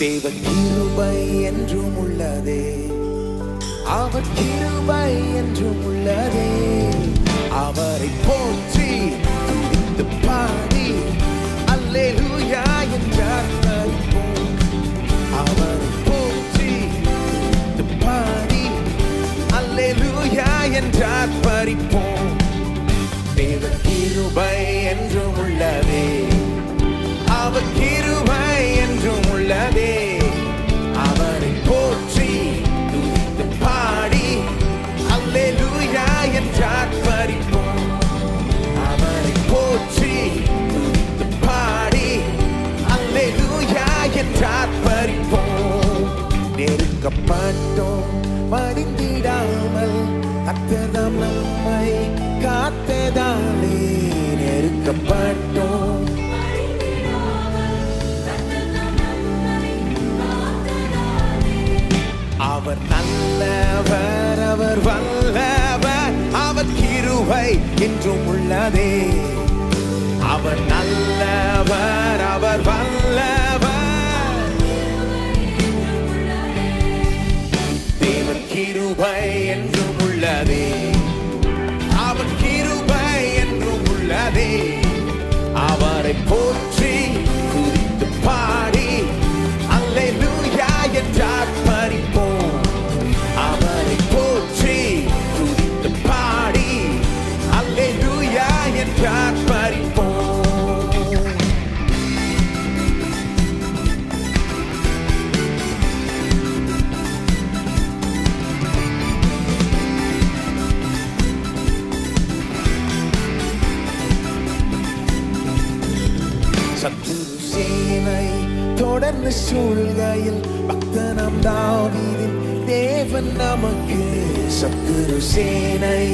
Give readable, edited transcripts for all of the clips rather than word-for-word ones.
தேவ கிருபை என்றும் உள்ளதே, அவர் கிருபை என்றும் உள்ளதே. அவரை போற்றி துதித்து பாடி அல்லேலூயா என்றார் மரிப்போம். அவரை போற்றி துதித்து பாடி அல்லேலூயா என்றார் மரிப்போம். தேவ கிருபை என்றும் உள்ளதே, அவர் கிருபை என்றும் உள்ளதே. அவரை போற்றி துதித்து பாடி அல்லேலூயா என்றார் மரிப்போம். அவரை போற்றி துதித்து பாடி அல்லேலூயா என்றார் மரிப்போம். நெருக்கப்பட்டோம் மடிந்திடாமல் கர்த்தர்தாம் நம்மை காத்ததாலே. நெருக்கப்பட்டோம் அவர் நல்லவர், அவர் வல்லவர், அவர் கிருபை என்றும் உள்ளதே. அவர் நல்லவர், அவர் வல்லவர், தேவன் கிருபை என்றும் உள்ளதே. அவர் கிருபை என்றும் உள்ளதே. அவரை போற்றி துதித்து பாடி அல்லேலூயா என்றார் மரிப்போம். அவரை போற்றி துதித்து பாடி அல்லேலூயா என்றார் மரிப்போம். சத்துரு சேனை தொடர்ந்து சூழ்கையில் பக்தனாம் தாவீதின் தேவன் நமக்கு. சத்துரு சேனை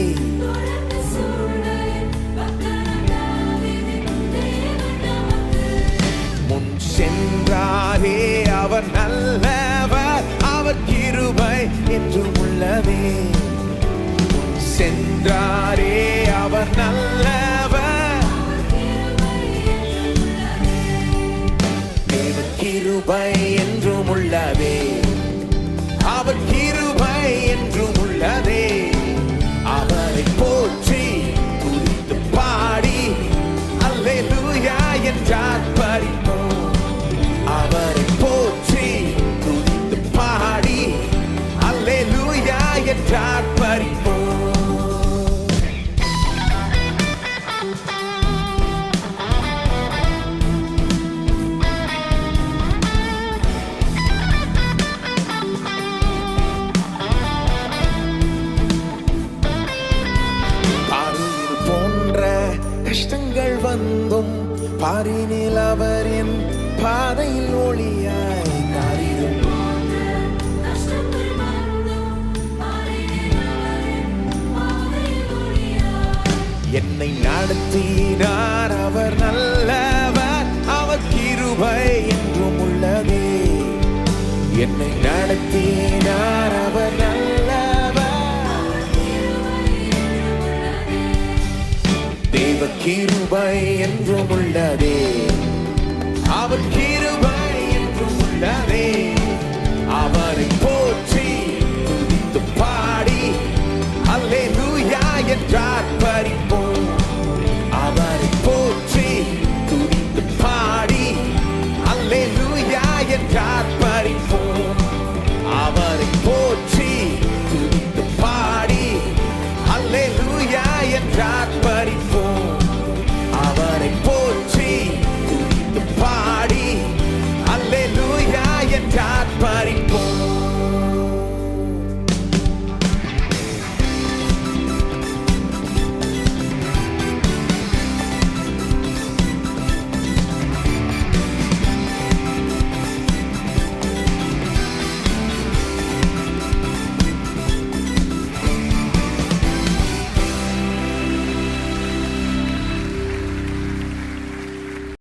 முன் சென்றாரே, அவர் நல்லவர், அவர் கிருபை என்றும் உள்ளதே. முன் சென்றாரே, அவர் நல்லவர், கிருபை என்றும் உள்ளதே. அவர் கிருபை என்றும் உள்ளதே. அவரை போற்றி துதித்து பாடி அல்லேலூயா என்றார் மரிப்போம். அவரை போற்றி துதித்து பாடி அல்லேலூயா என்றார் மரிப்போம். கஷ்டங்கள் வந்தும் பாரினில் அவர் என் பாதையில் ஒளியாய் காரிடும். என்னை நடத்தினார், அவர் நல்லவர், அவர் கிருபை என்றும் உள்ளதே. என்னை நடத்தினார், அவர் நல்லவர், தேவ கிருபை என்றும் உள்ளதே. அவர்